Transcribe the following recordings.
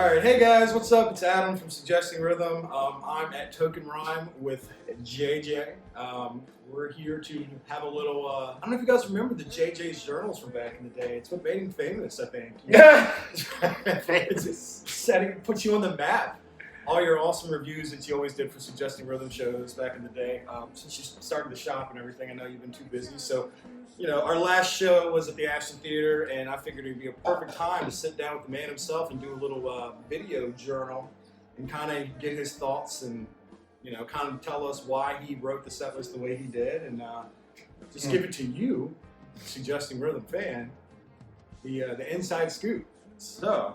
All right, hey guys, what's up? It's Adam from Suggesting Rhythm. I'm at Token Rhyme with JJ. We're here to have a little. I don't know if you guys remember the JJ's journals from back in the day. It's what made him famous, I think. Yeah, It's setting, puts you on the map. All your awesome reviews that you always did for Suggesting Rhythm shows back in the day. Since you started the shop and everything, I know you've been too busy. So, you know, our last show was at the Ashland Theatre, and I figured it'd be a perfect time to sit down with the man himself and do a little video journal and kind of get his thoughts and, you know, kind of tell us why he wrote the set list the way he did, and just give it to you, Suggesting Rhythm fan, the inside scoop. So,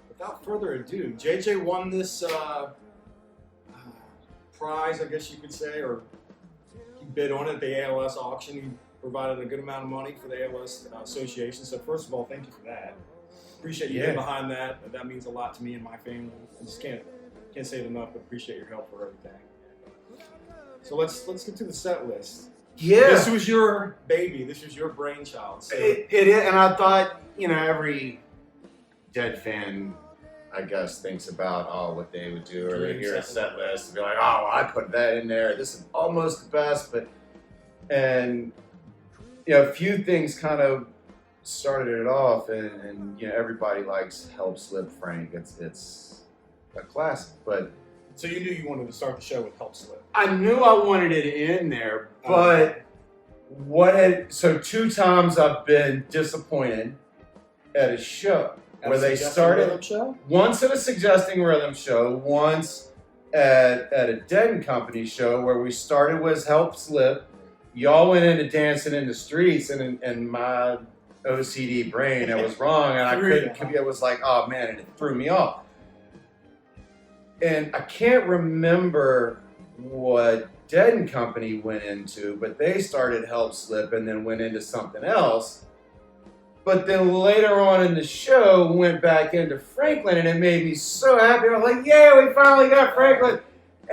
without further ado, JJ won this prize, I guess you could say, or he bid on it at the ALS auction. He provided a good amount of money for the ALS Association. So first of all, thank you for that. Appreciate you getting behind that. That means a lot to me and my family. I just can't say it enough, but appreciate your help for everything. So let's get to the set list. yeah. This was your baby. This was your brainchild. So. It is, and I thought, you know, every Dead fan, I guess, thinks about what they would do, or they hear a set list and be like, oh, I put that in there. This is almost the best, and you know, a few things kind of started it off, and you know, everybody likes Help Slip Frank. It's a classic, but. So you knew you wanted to start the show with Help Slip. I knew I wanted it in there, but so 2 times I've been disappointed at a show where they started once at a Suggesting Rhythm show, once at a Dead and Company show where we started with Help Slip. Y'all went into Dancing in the Streets, and in my OCD brain, I was wrong, and I couldn't. It was like, oh man, and it threw me off. And I can't remember what Dead and Company went into, but they started Help Slip and then went into something else. But then later on in the show, went back into Franklin, and it made me so happy. I was like, yeah, we finally got Franklin.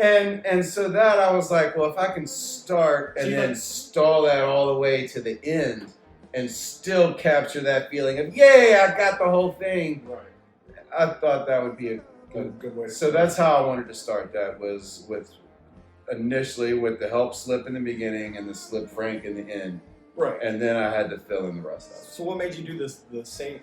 And so that I was like, well, if I can start and then stall that all the way to the end and still capture that feeling of, yay, I got the whole thing. Right. I thought that would be a good way. So that's how I wanted to start that, was initially with the Help Slip in the beginning and the Slip Frank in the end. Right. And then I had to fill in the rest of it. So what made you do the same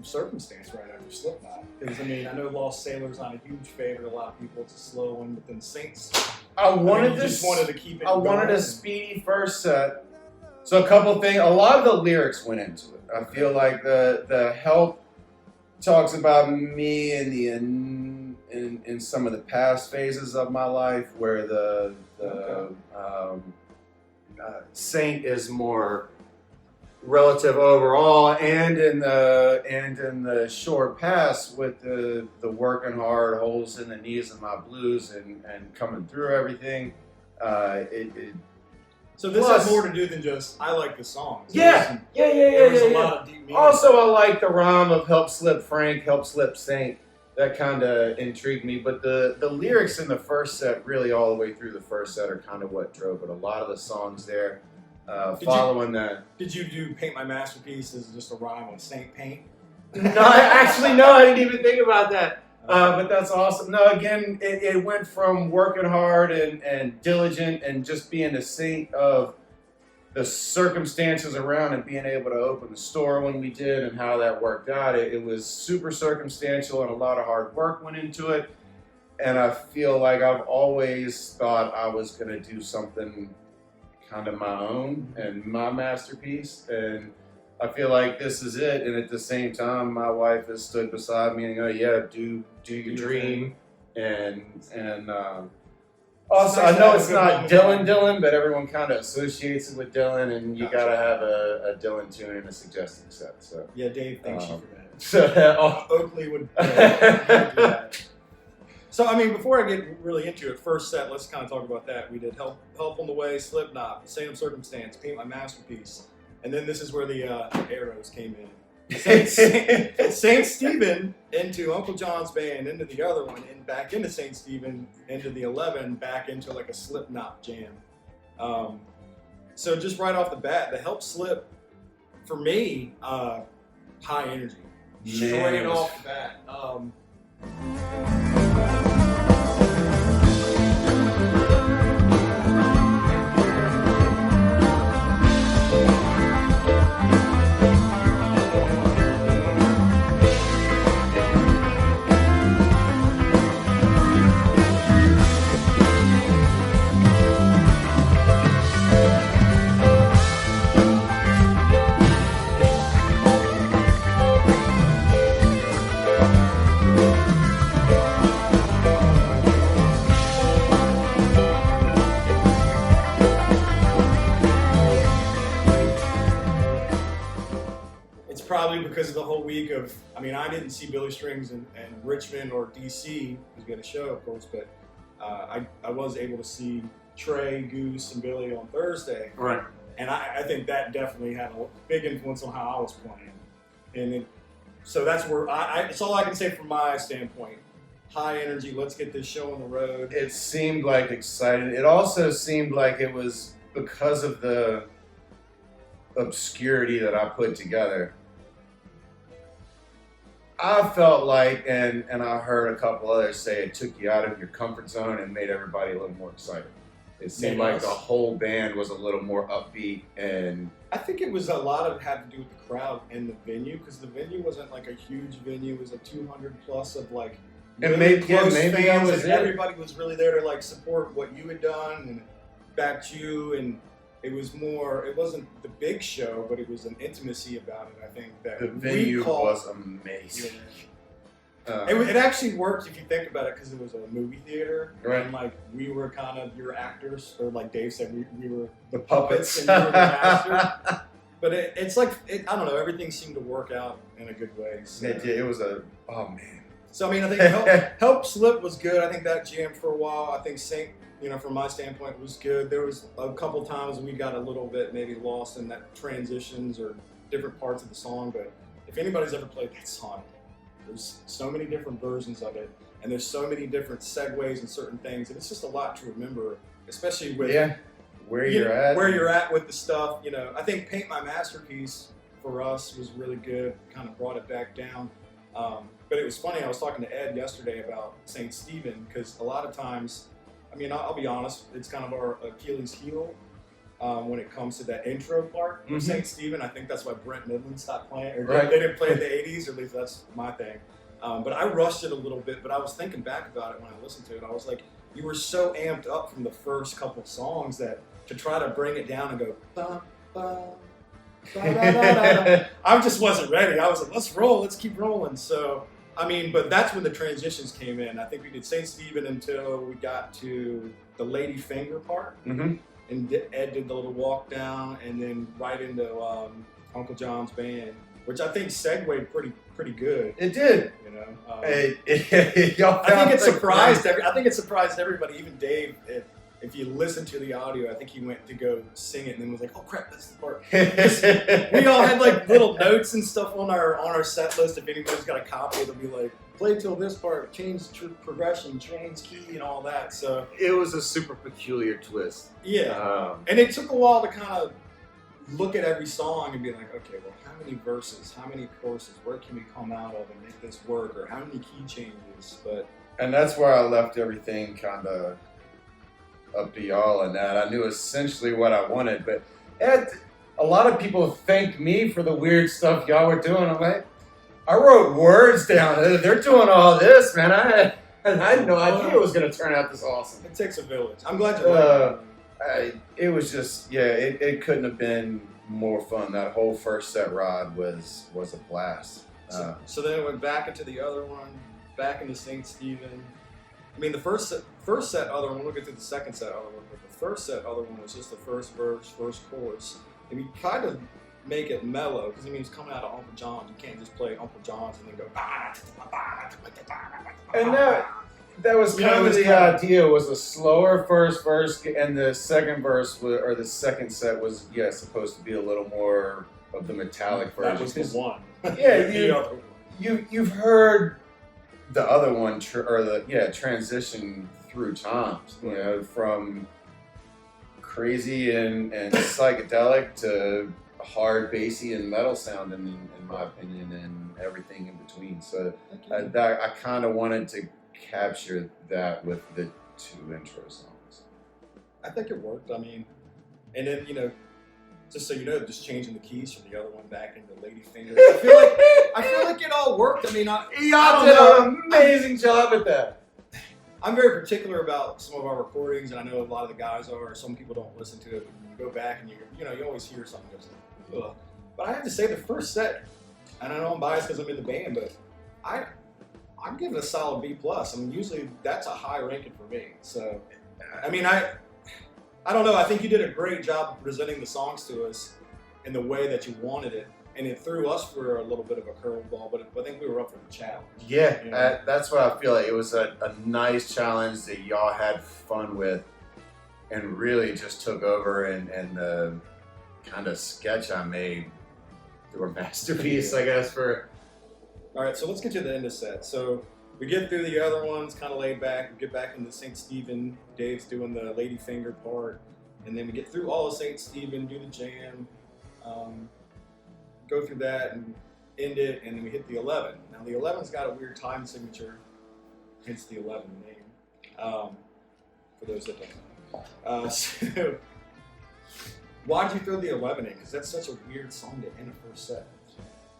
circumstance right after Slipknot? Because I mean, I know Lost Sailor's not a huge favorite. A lot of people, it's a slow one, but then Saints. I wanted to keep it. I wanted a speedy first set. So a couple things. A lot of the lyrics went into it. I feel like the Help talks about me in some of the past phases of my life, where the Saint is more relative overall, and in the short past with the working hard, holes in the knees of my blues, and coming through everything. So this has more to do than just I like the song. So yeah. There's a lot of deep meaning. Also, I like the rhyme of Help Slip Frank, Help Slip Saint. That kind of intrigued me. But the lyrics in the first set, really all the way through the first set, are kind of what drove it. A lot of the songs there, following that. Did you do Paint My Masterpiece as just a rhyme on Saint Paint? No, I didn't even think about that. But that's awesome. No, again, it went from working hard and diligent and just being a saint of the circumstances around and being able to open the store when we did and how that worked out. It was super circumstantial, and a lot of hard work went into it. And I feel like I've always thought I was going to do something kind of my own and my masterpiece. And I feel like this is it. And at the same time, my wife has stood beside me and go, yeah, do your dream. And also, I know it's not Dylan, but everyone kind of associates it with Dylan, and you got to have a Dylan tune in a Suggesting set. So yeah, Dave thinks you forgot. So Oakley would do that. So I mean, before I get really into it, first set, let's kind of talk about that. We did Help on the Way, Slipknot, Same Circumstance, Paint My Masterpiece, and then this is where the arrows came in. Saint Stephen into Uncle John's band, into the other one, and back into Saint Stephen, into the 11, back into like a Slipknot jam. So just right off the bat, the Help Slip, for me, high energy. Straight off the bat. It's probably because of the whole week of, I mean, I didn't see Billy Strings in Richmond or DC, because we had a show, of course, but I was able to see Trey, Goose, and Billy on Thursday. Right. And I think that definitely had a big influence on how I was playing. And so that's where it's all I can say from my standpoint. High energy, let's get this show on the road. It seemed like excited. It also seemed like it was because of the obscurity that I put together. I felt like, and I heard a couple others say it took you out of your comfort zone and made everybody a little more excited. It seemed like the whole band was a little more upbeat, and I think it was a lot of it had to do with the crowd and the venue, because the venue wasn't like a huge venue. It was a 200 plus of like and really maybe close that fans, was and it. everybody was really there to like support what you had done and backed you, and it was more. It wasn't the big show, but it was an intimacy about it. I think that The venue was amazing. It actually worked if you think about it, because it was a movie theater, Right. and like we were kind of your actors, or like Dave said, we were The puppets. and you were the master. But it's like I don't know. Everything seemed to work out in a good way. So. It was oh man. So I mean, I think Help Slip was good. I think that jammed for a while. I think Saint, from my standpoint, was good. There was a couple times we got a little bit maybe lost in that transitions or different parts of the song. But if anybody's ever played that song, there's so many different versions of it, and there's so many different segues and certain things, and it's just a lot to remember, especially with where you're at with the stuff. I think Paint My Masterpiece for us was really good. Kind of brought it back down. But it was funny, I was talking to Ed yesterday about St. Stephen, because a lot of times, I mean, I'll be honest, it's kind of our Achilles heel when it comes to that intro part of St. Stephen. I think that's why Brent Midland stopped playing, or they didn't play in the 80s, or at least that's my thing. But I rushed it a little bit, but I was thinking back about it when I listened to it. I was like, you were so amped up from the first couple songs that to try to bring it down and go, ba, ba, ba, da, da, da, da. I just wasn't ready. I was like, let's roll, let's keep rolling. So, I mean, but that's when the transitions came in. I think we did St. Stephen until we got to the Lady Finger part. Mm-hmm. And Ed did the little walk down, and then right into Uncle John's band, which I think segued pretty good. It did. I think it surprised everybody, even Dave. If you listen to the audio, I think he went to go sing it and then was like, "Oh crap, that's the part." We all had like little notes and stuff on our set list. If anybody's got a copy, it'll be like, "Play till this part, change progression, change key, and all that." So it was a super peculiar twist. Yeah, and it took a while to kind of look at every song and be like, "Okay, well, how many verses, how many choruses, where can we come out of and make this work, or how many key changes?" And that's where I left everything kind of up to y'all and that. I knew essentially what I wanted, but a lot of people thanked me for the weird stuff y'all were doing. I'm like, I wrote words down. They're doing all this, man. I had no idea it was going to turn out this awesome. It takes a village. I'm glad you liked it. It was just, it couldn't have been more fun. That whole first set, Rod, was a blast. So then it went back into the other one, back into St. Stephen. I mean, the first set, other one, we'll get to the second set, other one, but the first set, other one was just the first verse, first chorus. And you kind of make it mellow, because I mean, it's coming out of Uncle John's. You can't just play Uncle John's and then go. And that was kind of the idea, was a slower first verse, and the second verse, or the second set was, supposed to be a little more of the metallic version. That was the one. Yeah, you've heard the other one, transition through times, from crazy and psychedelic to hard, bassy, and metal sounding, in my opinion, everything in between. So that I kind of wanted to capture that with the 2 intro songs. I think it worked. I mean, and then, you know, just so you know, just changing the keys from the other one back into Ladyfinger. I feel like it all worked. I mean, Y'all did an amazing job at that. I'm very particular about some of our recordings, and I know a lot of the guys are. Some people don't listen to it, but you go back and you always hear something goes, ugh. But I have to say, the first set, and I know I'm biased because I'm in the band, but I'm giving it a solid B+. I mean, usually that's a high ranking for me. So, I mean, I don't know. I think you did a great job of presenting the songs to us in the way that you wanted it, and it threw us for a little bit of a curveball. But I think we were up for the challenge. Yeah, You know? that's what I feel like. It was a nice challenge that y'all had fun with, and really just took over. And the kind of sketch I made through a masterpiece, I guess. All right, so let's get to the end of set. So we get through the other ones, kind of laid back. We get back into St. Stephen. Dave's doing the Ladyfinger part. And then we get through all of St. Stephen, do the jam, go through that and end it, and then we hit the 11. Now the 11's got a weird time signature, hence the 11 name, for those that don't know. So why'd you throw the 11 in? Because that's such a weird song to end a first set.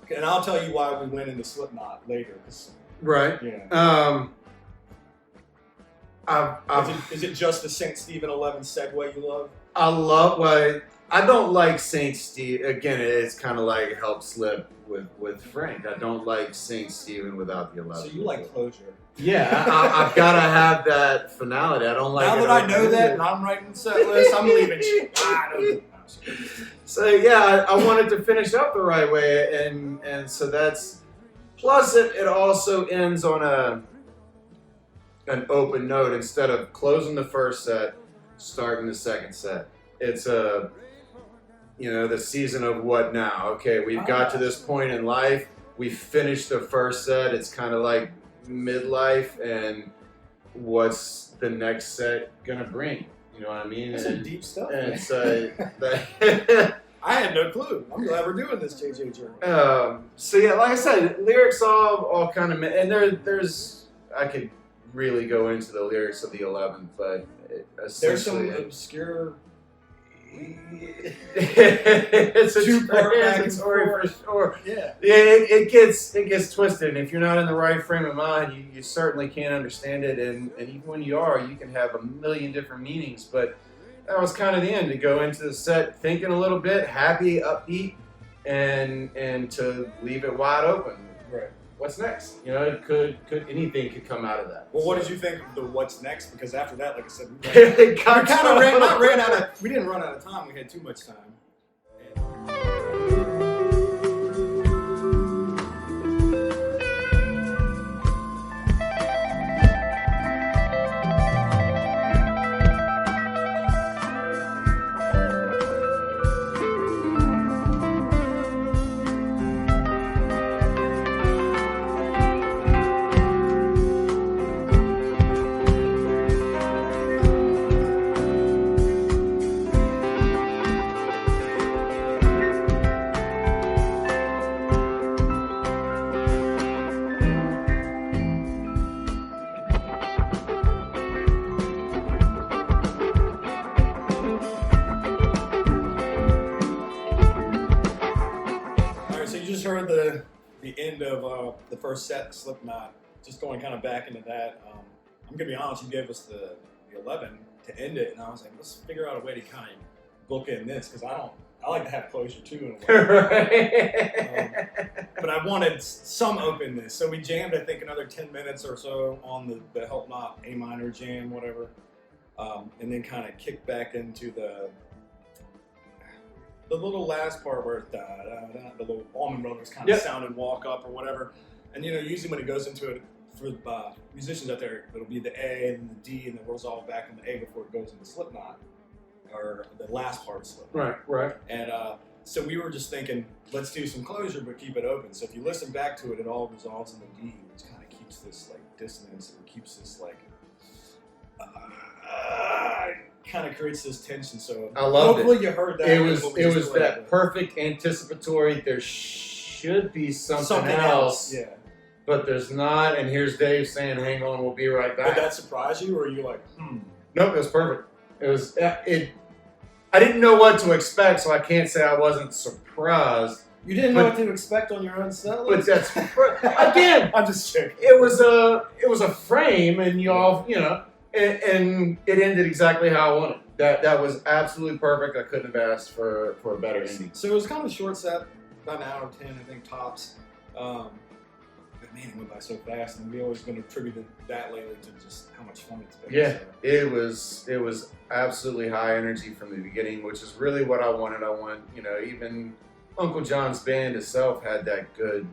Okay, and I'll tell you why we went into Slipknot later. Right. Yeah. I've Is it just the St. Stephen 11 segue you love? I love I don't like St. Steve. Again, it's kind of like help slip with Frank. I don't like St. Stephen without the 11. So you like closure. Yeah, I've got to have that finality. I don't like now it that I know that and I'm writing the set list, I'm leaving shit. So yeah, I wanted to finish up the right way, and so that's, plus it also ends on an open note instead of closing the first set, starting the second set. It's the season of what now? Okay, we've got to this point in life. We finished the first set. It's kind of like midlife, and what's the next set gonna bring? You know what I mean? That's some deep stuff. And I had no clue. I'm glad we're doing this, JJ Journey. So yeah, like I said, lyrics all kind of, and there's I could really go into the lyrics of the 11th, but there's some obscure. It's a two-part story for sure. Yeah. It gets twisted, and if you're not in the right frame of mind, you certainly can't understand it. And even when you are, you can have a million different meanings. But that was kind of the end, to go into the set thinking a little bit, happy, upbeat, and to leave it wide open. Right. What's next? You know, could anything could come out of that. Well, what did you think of the what's next? Because after that, like I said, we we didn't run out of time. We had too much time. Heard the end of the first set, Slipknot. Just going kind of back into that. I'm gonna be honest. You gave us the 11 to end it, and I was like, let's figure out a way to kind of bookend this, because I like to have closure too in a way. But I wanted some openness, so we jammed I think another 10 minutes or so on the Help Not A minor jam, whatever, and then kind of kicked back into the little last part where the little Allman Brothers kind of sound and walk up or whatever. And usually when it goes into it, for musicians out there, it'll be the A and the D, and then it rolls all back in the A before it goes into Slipknot, or the last part of Slipknot. Right. And so we were just thinking, let's do some closure, but keep it open. So if you listen back to it, it all resolves in the D, which kind of keeps this like dissonance, and keeps this like kind of creates this tension. So I loved hopefully you heard that. It was that perfect anticipatory. There's should be something else, Yeah. but there's not. And here's Dave saying, "Hang on, we'll be right back." Did that surprise you, or are you like, Nope, it was perfect. It was it. I didn't know what to expect, so I can't say I wasn't surprised. You didn't know what to expect on your own set? But that's again. I'm just joking. It was a frame, and y'all, and it ended exactly how I wanted. That was absolutely perfect. I couldn't have asked for a better ending. So it was kind of a short set, about an hour 10, I think, tops. But man, it went by so fast, and we always been attributed that lately to just how much fun it's been. Yeah, so. it was absolutely high energy from the beginning, which is really what I wanted. I want, even Uncle John's band itself had that good.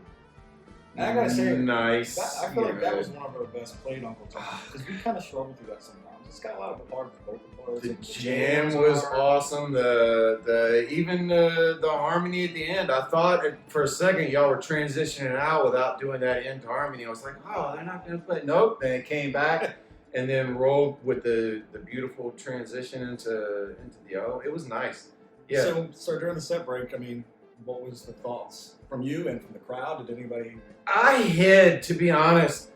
I gotta say, nice. I feel like that was one of our best played Uncle John, because we kind of struggled through that sometimes. It's got a lot of hard vocal parts. The jam was awesome. Even the harmony at the end. I thought for a second y'all were transitioning out without doing that end harmony. I was like, oh, they're not gonna play. Nope. Then it came back and then rolled with the beautiful transition into the O. It was nice. Yeah. So during the set break, I mean, what was the thoughts from you and from the crowd? Did anybody? I hid, to be honest.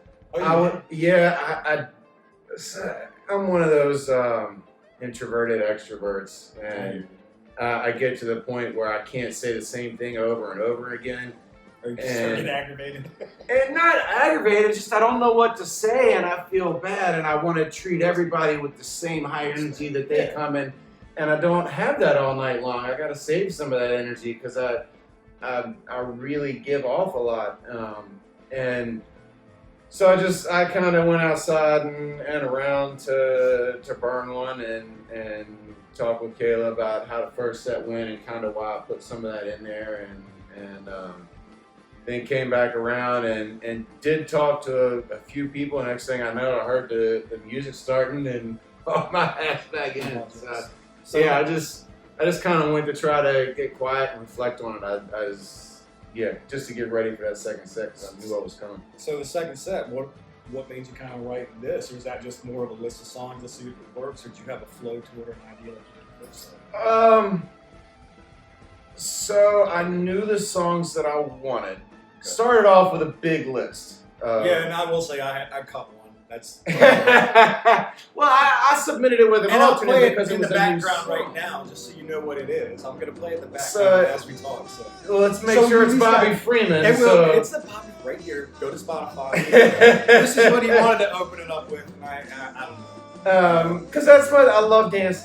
I'm one of those introverted extroverts, and I get to the point where I can't say the same thing over and over again. Are you getting aggravated? And not aggravated, just I don't know what to say, and I feel bad, and I want to treat everybody with the same high energy that they come in, and I don't have that all night long. I got to save some of that energy because I really give off a lot, and so I kind of went outside and around to burn one and talk with Kayla about how the first set went and kind of why I put some of that in there, and then came back around and did talk to a few people. Next thing I know, I heard the music starting and my ass back in. So yeah, I just kind of went to try to get quiet and reflect on it. Just to get ready for that second set because I knew what was coming. So the second set, what made you kind of write this? Or was that just more of a list of songs to see if it works, or did you have a flow to it or an idea like you did the first set? So I knew the songs that I wanted. Okay. Started off with a big list. And I will say I cut one. That's well, I submitted it with an alternate because it was in the background right now, just so you know what it is. I'm gonna play it in the background as we talk. So well, let's make sure it's Bobby Freeman. It's the Bobby right here. Go to Spotify. This is what he wanted to open it up with, and I don't know. Because that's what I love dance,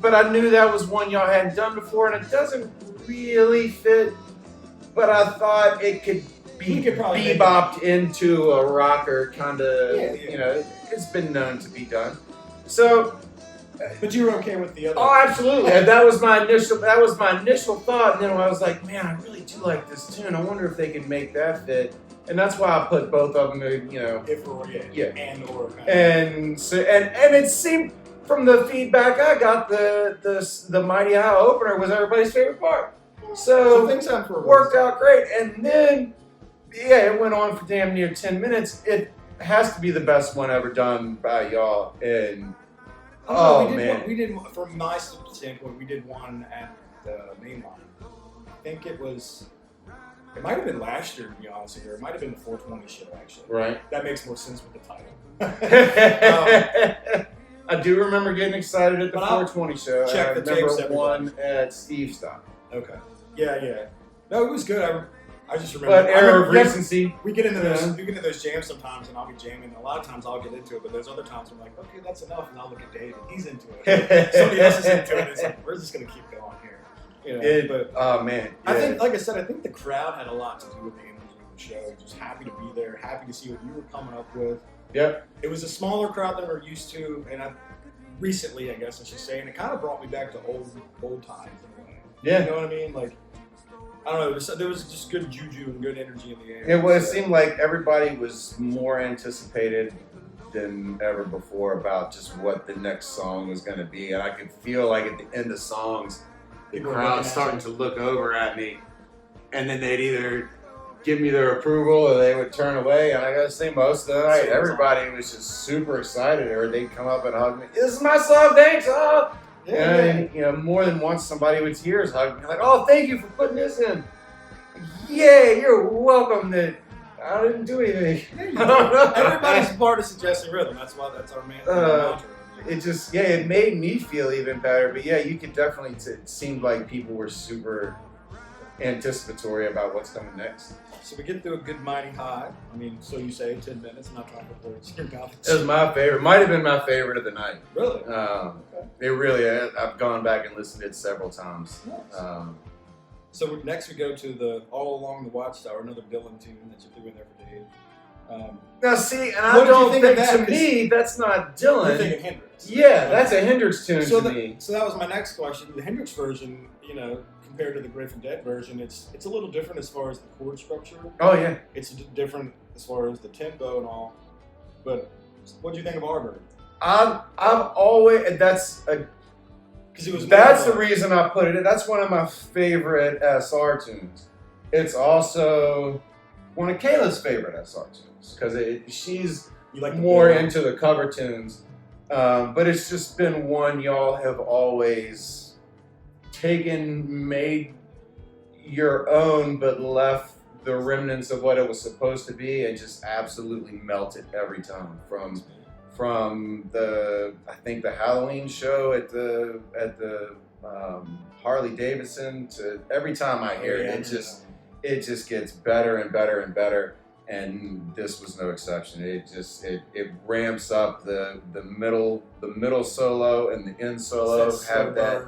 but I knew that was one y'all hadn't done before, and it doesn't really fit. But I thought it could be bebopped into a rocker kind of, it's been known to be done. So, but you were okay with the other? Oh, absolutely. That was my initial thought, and then I was like, man, I really do like this tune. I wonder if they can make that fit. And that's why I put both of them, and it seemed from the feedback I got, the Mighty High opener was everybody's favorite part. So things worked out great, and then it went on for damn near 10 minutes. It has to be the best one ever done by y'all, and we did from my standpoint, we did one at the main line. I think it might have been last year, to be honest with you. It might have been the 420 show, actually. Right. That makes more sense with the title. I do remember getting excited at the 420 show. Check the tapes. I remember one at Steve's stop. Okay. Yeah. No, it was good. I just remember. But error of recency. We get into those jams sometimes, and I'll be jamming. A lot of times I'll get into it, but there's other times I'm like, okay, that's enough, and I'll look at Dave, and he's into it. Somebody else is into it. It's like, we're just gonna keep going here. Oh man. I think, like I said, I think the crowd had a lot to do with the energy of the show. Just happy to be there, happy to see what you were coming up with. Yep. It was a smaller crowd than we're used to, and recently, I guess I should say, and it kind of brought me back to old times in a way. Yeah. You know what I mean? Like, I don't know, there was just good juju and good energy in the air. It seemed like everybody was more anticipated than ever before about just what the next song was going to be. And I could feel like at the end of songs, the crowd starting to look over at me. And then they'd either give me their approval or they would turn away. And I got to say, most of the night, everybody was just super excited. Or they'd come up and hug me. This is my song, thanks. Oh. And more than once, somebody with tears hugged me, like, "Oh, thank you for putting this in." Yeah, you're welcome. That I didn't do anything. Everybody's part of suggesting rhythm. That's our mantra. It just, it made me feel even better. But yeah, you could definitely, it seemed like people were super anticipatory about what's coming next. So we get through a good mighty high. I mean, so you say 10 minutes, not trying to put words in your mouth. It was my favorite. Might have been my favorite of the night. Really? It really, I've gone back and listened to it several times. Nice. So next we go to the All Along the Watchtower, another Dylan tune that you're doing there for Dave. Now see, and I don't think, to me, that's not Dylan. You're thinking Hendrix. Yeah, that's a Hendrix tune to me. So that was my next question. The Hendrix version, compared to the Grateful Dead version, it's a little different as far as the chord structure. Oh yeah. It's different as far as the tempo and all. But what do you think of our version? I've always, that's the reason I put it in. That's one of my favorite SR tunes. It's also one of Kayla's favorite SR tunes because she's more into the cover tunes. But it's just been one y'all have always made your own, but left the remnants of what it was supposed to be and just absolutely melted every time. From the Halloween show at the Harley Davidson to every time I hear it just gets better and better and better, and this was no exception. It ramps up the middle solo and the end solo have that.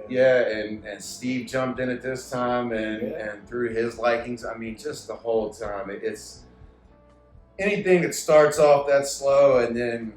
Yeah, and Steve jumped in at this time and through his likings. I mean, just the whole time. It's anything that starts off that slow and then,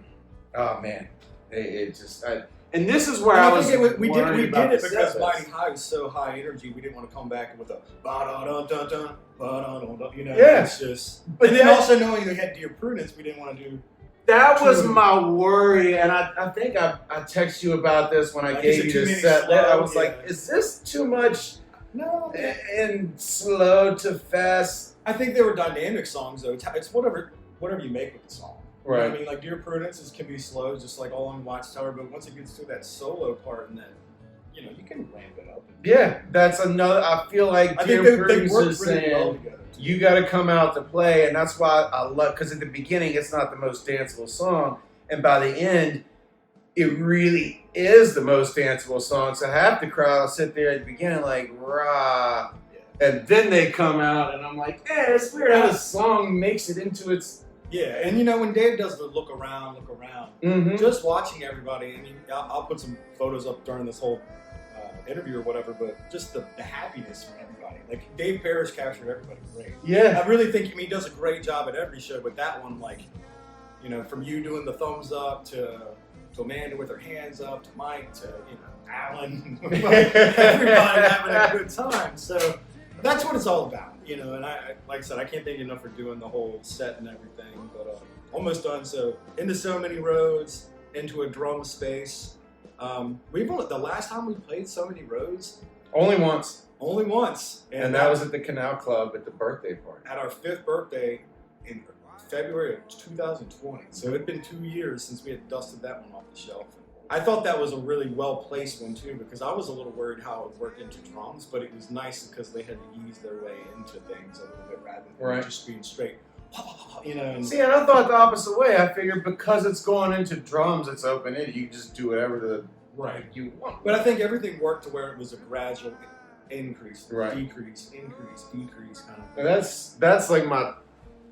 oh man, and this is where we did it because Mighty High was so high energy. We didn't want to come back with a ba-da-dun-dun-dun, ba-da-dun-dun, it's just. But then also knowing we had Dear Prudence, we didn't want to do. That was my worry, and I think I texted you about this when I gave you the set. I was like, is this too much? No. And slow to fast? I think they were dynamic songs, though. It's whatever you make with the song. Right. I mean, like Dear Prudence can be slow, just like All Along the Watchtower, but once it gets to that solo part, and then, you can ramp it up. Yeah, that's another. I feel like Dear Prudence is saying, well together. You got to come out to play, and that's why I love, because at the beginning it's not the most danceable song, and by the end it really is the most danceable song. So half the crowd will sit there at the beginning like rah, and then they come out, and I'm like, it's weird how the song makes it into its. Yeah, and when Dave does the look around, just watching everybody. I mean, I'll put some photos up during this whole interview or whatever, but just the happiness from everybody. Like Dave Parrish captured everybody great. Yeah. I really think he does a great job at every show, but that one, from you doing the thumbs up to Amanda with her hands up to Mike to Alan, everybody having a good time. So that's what it's all about, and I like I said, I can't thank you enough for doing the whole set and everything, but almost done. So into So Many Roads, into a drum space. The last time we played So Many Roads, only once, and that was at the Canal Club at the birthday party at our 5th birthday in February of 2020. So it'd been 2 years since we had dusted that one off the shelf. I thought that was a really well placed one too, because I was a little worried how it would work into drums, but it was nice because they had to ease their way into things a little bit rather than just being straight. See, and I thought the opposite way. I figured because it's going into drums, it's open-ended. You can just do whatever you want. But I think everything worked to where it was a gradual increase, decrease, increase, decrease kind of thing. And that's like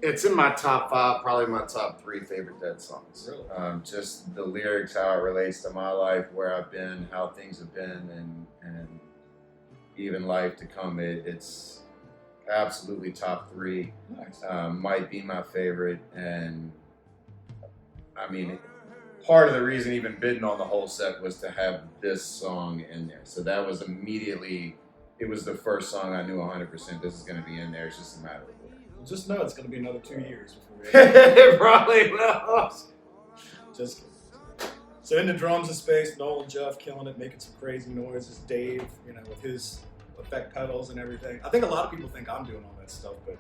it's in my top 5, probably my top 3 favorite Dead songs. Really? Just the lyrics, how it relates to my life, where I've been, how things have been, and even life to come. It's absolutely top 3. Nice. Might be my favorite, and I mean, part of the reason even bidding on the whole set was to have this song in there. So that was immediately, it was the first song I knew 100% this is going to be in there. It's just a matter of where. Just know it's going to be another 2 years before we It probably will. Just kidding. So into drums and space, Noel and Jeff killing it, making some crazy noises. Dave, with his effect pedals and everything. I think a lot of people think I'm doing all that stuff, but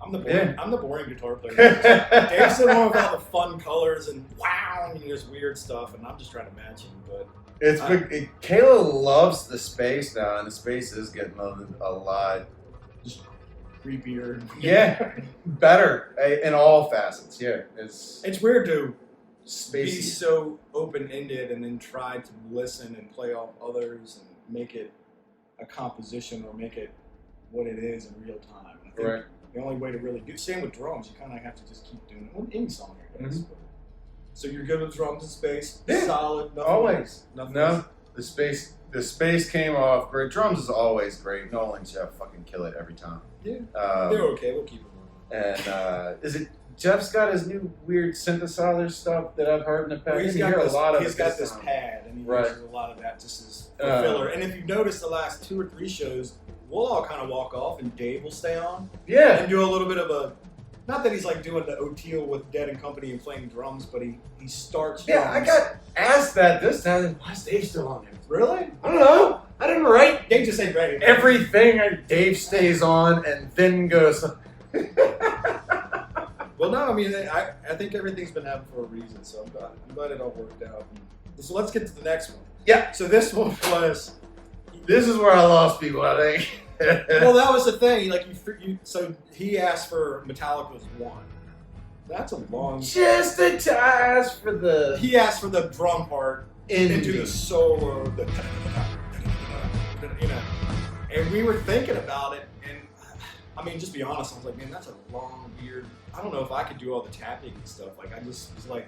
I'm the boring guitar player. Dave's the one with all the fun colors and wow, and there's weird stuff, and I'm just trying to match him. But Kayla loves the space now, and the space is getting a lot creepier. Yeah, better in all facets. Yeah, It's weird to be spacey. so open-ended and then try to listen and play off others and make it a composition or make it what it is in real time. I think Right. the only way to really do, same with drums, you kind of have to just keep doing it. Well, any song, I guess. Mhm. So you're good with drums and space, Yeah. solid, nothing. Always. Nothing. No, the space came off great. Drums is always great. Nolan and Jeff fucking kill it every time. Yeah. They're okay. We'll keep it moving. And is it Jeff's got his new weird synthesizer stuff that I've heard in the past? Well, he's You got hear this, a lot of he's it got this this time. pad, and he Right. uses a lot of that just as a filler. And if you've noticed the last 2 or 3 shows, we'll all kind of walk off, and Dave will stay on Yeah. and do a little bit of a. Not that he's like doing the O'Teal with Dead and Company and playing drums, but he starts. Yeah, I drums. got asked that this time. Why is Dave still on there? Really? I don't know. I didn't write Dave just ain't ready. everything. Dave stays on and then goes. Well, no, I mean, I think everything's been happening for a reason, so I'm glad it all worked out. So let's get to the next one. Yeah. So this one was. This is where I lost people, I think. Well, that was the thing. Like so he asked for Metallica's One. That's a long. Just a task for the He asked for the drum part into the solo, you know. And we were thinking about it, and I mean, just be honest. I was like, man, that's a long, weird. I don't know if I could do all the tapping and stuff. Like, I just was like,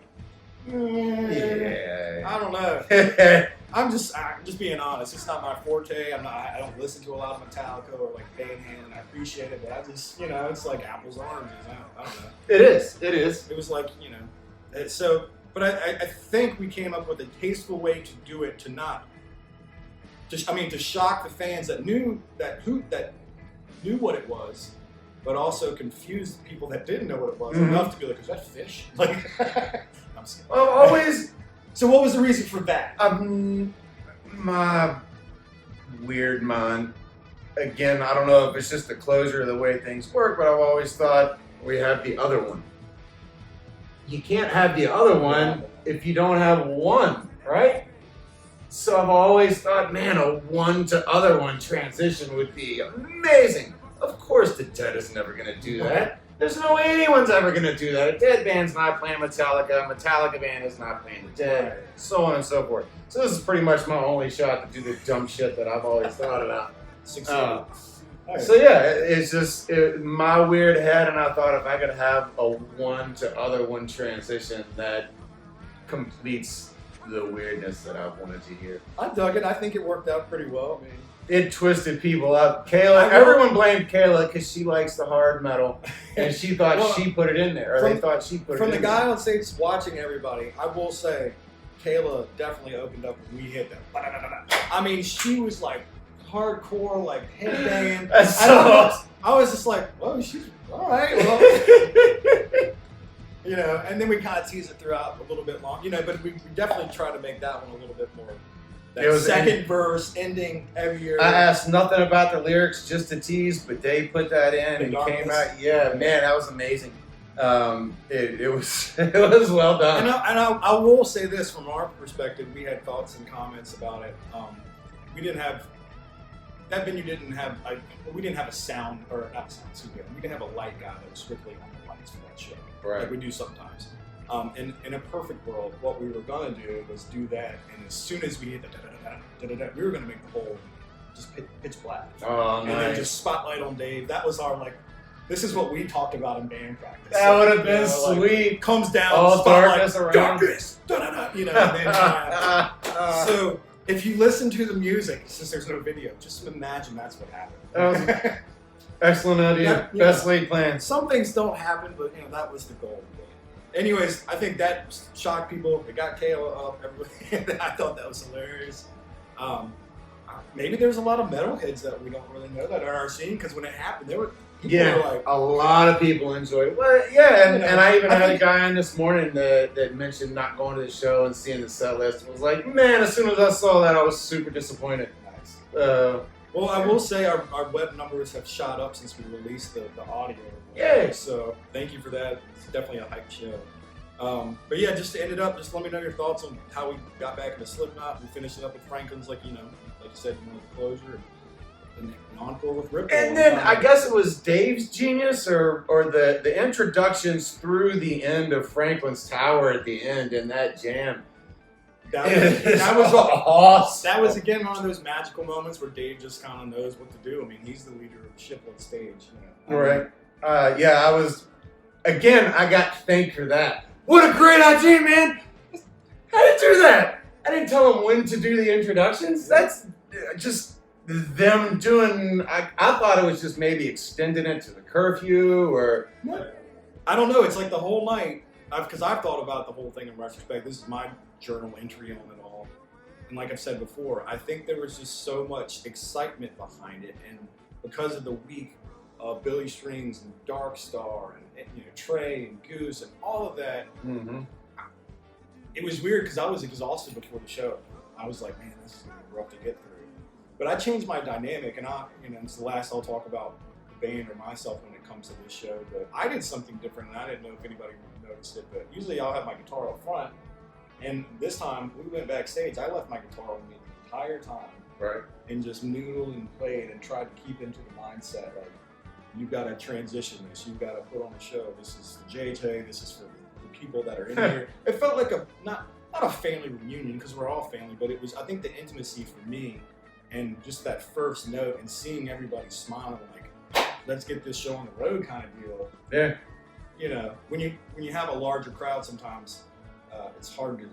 Yeah. I don't know. I'm just being honest. It's not my forte. I don't listen to a lot of Metallica or like Van Halen. I appreciate it, but I just, it's like apples and oranges. I don't know. It is. It was like, so. But I think we came up with a tasteful way to do it to shock the fans that knew what it was, but also confuse the people that didn't know what it was enough to be like, is that fish? Like, I'm sorry. Well, always. So what was the reason for that? My weird mind. Again, I don't know if it's just the closure of the way things work, but I've always thought we have the other one. You can't have the other one if you don't have one, right? So I've always thought, man, a one to other one transition would be amazing. Of course, the Dead is never going to do that. There's no way anyone's ever going to do that. A Dead band's not playing Metallica. A Metallica band is not playing the Dead. So on and so forth. So this is pretty much my only shot to do the dumb shit that I've always thought about. So yeah, it's just my weird head, and I thought if I could have a one to other one transition that completes the weirdness that I wanted to hear. I dug it. I think it worked out pretty well. I mean, It twisted people up. Kayla, everyone blamed Kayla because she likes the hard metal, and she thought she put it in there, or they thought she put it in there. From the guy on stage watching everybody, I will say, Kayla definitely opened up when we hit that. I mean, she was like hardcore, like headbanging. I was just like, oh, she's all right. Well, and then we kind of tease it throughout a little bit long, but we definitely try to make that one a little bit more. That second verse ending heavier. I asked nothing about the lyrics, just to tease, but they put that in and came out. Yeah, man, that was amazing. It was well done. And I will say this from our perspective, we had thoughts and comments about it. We didn't have. That venue didn't have, we didn't have a sound, or not sound, excuse me, we didn't have a light guy that was strictly on the lights for that show, like we do sometimes. In a perfect world, what we were going to do was do that, and as soon as we hit the da-da-da-da-da-da-da, we were going to make the whole just pitch black. Oh, and then just spotlight on Dave. That was our, this is what we talked about in band practice. That would have been sweet. Comes down, all darkness around. Darkness, da-da-da, and then, so, if you listen to the music, since there's no video, just imagine that's what happened. Excellent idea. Best laid plans. Some things don't happen, but that was the goal. Anyways, I think that shocked people. It got Kayla up. Everybody, I thought that was hilarious. Maybe there's a lot of metalheads that we don't really know that are in our scene, because when it happened, people were like, a lot of people enjoyed it. Well, yeah, and I even had a guy on this morning that mentioned not going to the show and seeing the set list. And was like, man, as soon as I saw that, I was super disappointed. Nice. Well, I will say our web numbers have shot up since we released the audio. Yeah. So thank you for that. It's definitely a hype show. But yeah, just to end it up, just let me know your thoughts on how we got back into Slipknot. We finished it up with Franklin's, like you said, you wanted the closure. an encore with Ripple. And then I guess it was Dave's genius or the introductions through the end of Franklin's Tower at the end and that jam. That was awesome. That was again one of those magical moments where Dave just kind of knows what to do. I mean, he's the leader of the ship on stage. You know? Right. I was. Again, I got thanked for that. What a great idea, man! I didn't do that. I didn't tell them when to do the introductions. That's just them doing. I thought it was just maybe extending it to the curfew or. I don't know. It's like the whole night, because I've thought about the whole thing in retrospect. This is my journal entry on it all. And like I've said before, I think there was just so much excitement behind it. And because of the week of Billy Strings and Dark Star and Trey and Goose and all of that, it was weird because I was exhausted before the show. I was like, man, this is going to be rough to get through. But I changed my dynamic, and it's the last I'll talk about the band or myself when it comes to this show. But I did something different, and I didn't know if anybody would notice it. But usually I'll have my guitar up front, and this time we went backstage. I left my guitar with me the entire time, right, and just noodled and played and tried to keep into the mindset like, you've got to transition this. You've got to put on a show. This is the JJ. This is for the people that are in here. It felt like not a family reunion because we're all family, but it was, I think, the intimacy for me and just that first note and seeing everybody smiling like, let's get this show on the road kind of deal. Yeah. You know, when you have a larger crowd, sometimes it's hard to.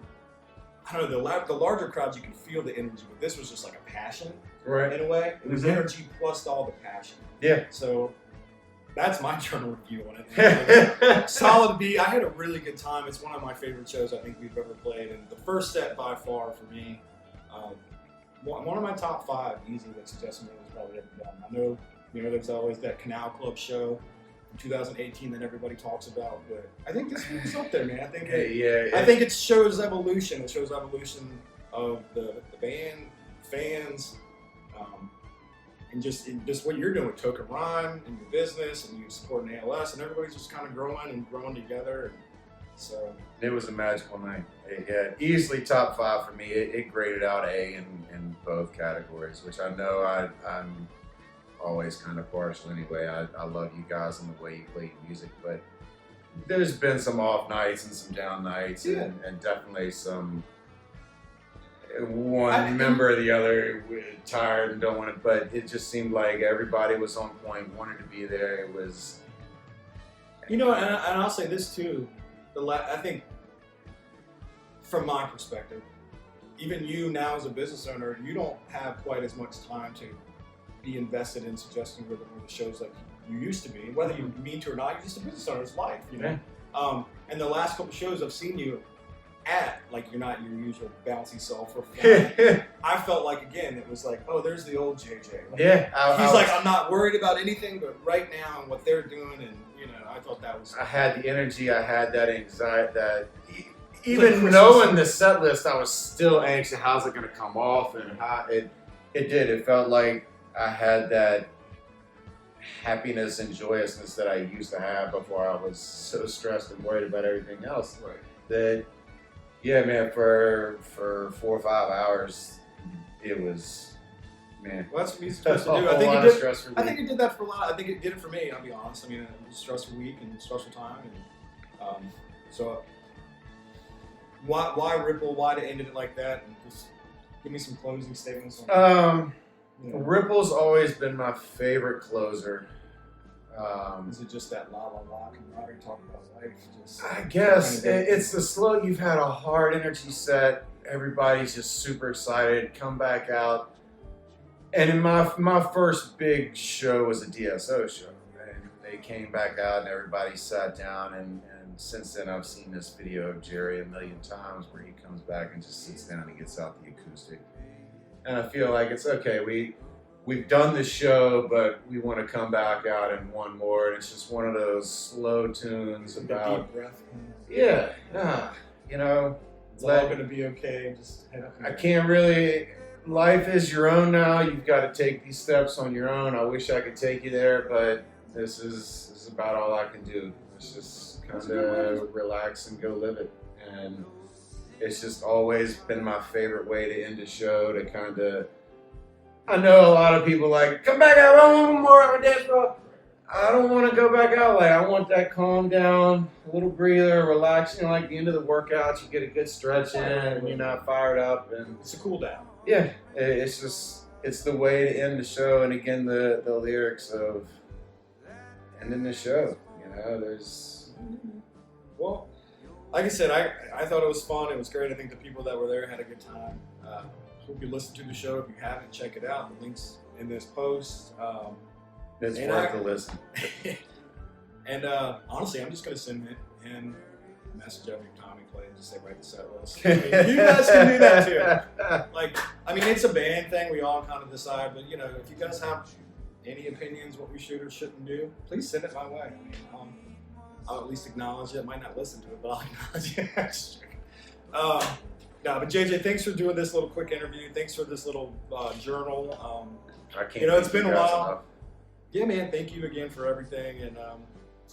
I don't know. The larger crowds, you can feel the energy, but this was just like a passion, right? In a way, it was energy plus all the passion. Yeah. So. That's my journal review on it. Solid B. I had a really good time. It's one of my favorite shows I think we've ever played. And the first set by far for me, one of my top 5 easily that Suggestion was probably ever done. I know, there's always that Canal Club show from 2018 that everybody talks about, but I think this one's up there, man. I think I think it shows evolution. It shows evolution of the band, fans, and just what you're doing with Token Rhyme and your business and you supporting ALS and everybody's just kind of growing together. And so it was a magical night. It easily top 5 for me. It graded out A in both categories, which I know I'm always kind of partial anyway. I love you guys and the way you play music, but there's been some off nights and some down nights and definitely some one member or the other tired and don't want it, but it just seemed like everybody was on point, wanted to be there. It was, and I'll say this too. I think, from my perspective, even you now as a business owner, you don't have quite as much time to be invested in Suggesting Rhythm or the shows like you used to be. Whether you mean to or not, you're just a business owner. It's life, And the last couple shows I've seen you at, like, you're not your usual bouncy self or fun. I felt like, again, it was like, oh, there's the old JJ. Like, he's like, I'm not worried about anything but right now and what they're doing, and I thought that was. I had the energy, I had that anxiety, that even knowing the set list, I was still anxious. How's it going to come off? And how it did. It felt like I had that happiness and joyousness that I used to have before I was so stressed and worried about everything else. Right. That. Yeah, man, for 4 or 5 hours, it was, man. Well, that's what he's supposed to do. I think it did that for a lot. I think it did it for me, I'll be honest. I mean, it was a stressful week and a stressful time. And so, why Ripple? Why to end it like that? And just give me some closing statements on Ripple's always been my favorite closer. Is it just that la la la camaraderie, talking about life? I guess it's the slow. You've had a hard energy set. Everybody's just super excited. Come back out. And in my first big show was a DSO show, and they came back out and everybody sat down. And since then I've seen this video of Jerry a million times where he comes back and just sits down and gets out the acoustic. And I feel like it's okay. We've done the show, but we want to come back out and one more. And it's just one of those slow tunes about deep breath. It's all going to be okay. Just I can't really. Life is your own now. You've got to take these steps on your own. I wish I could take you there, but this is about all I can do. It's just kind of relax and go live it. And it's just always been my favorite way to end a show, to kind of I know a lot of people like, come back out, I want more on the dance floor. I don't want to go back out. Like, I want that calm down, a little breather, relax. You know, like the end of the workout, you get a good stretch in, and you're not fired up. And it's a cool down. Yeah, it's just, it's the way to end the show. And again, the lyrics of ending the show. You know, there's. Well, like I said, I thought it was fun. It was great. I think the people that were there had a good time. Hope you listen to the show. If you haven't, check it out. The link's in this post. It's worth a listen. And honestly, I'm just going to send him a message every time he plays and just say, write the set list. I mean, you guys can do that too. Like, I mean, it's a band thing. We all kind of decide. But, you know, if you guys have any opinions what we should or shouldn't do, please send it my way. I mean, I'll at least acknowledge it. I might not listen to it, but I'll acknowledge it. Just joking. No, but JJ, thanks for doing this little quick interview. Thanks for this little journal. I can't. You know, it's been a while. Enough. Yeah, man. Thank you again for everything, and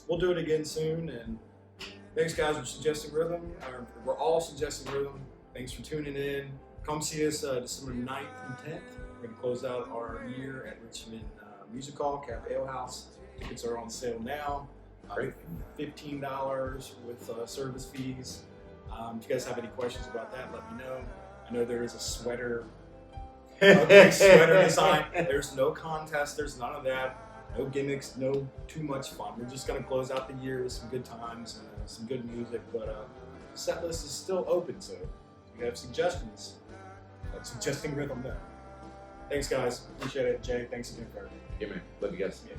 we'll do it again soon. And thanks, guys, for suggesting rhythm. We're all suggesting rhythm. Thanks for tuning in. Come see us December 9th and 10th. We're gonna close out our year at Richmond Music Hall, Cafe Ale House. Tickets are on sale now. $15 with service fees. If you guys have any questions about that, let me know. I know there is a sweater, sweater design. There's no contest. There's none of that. No gimmicks. No too much fun. We're just gonna close out the year with some good times and some good music. But the set list is still open, so if you have suggestions, suggesting rhythm there. Thanks, guys. Appreciate it, Jay. Thanks again for everything. Yeah, man. Love you guys. Yeah.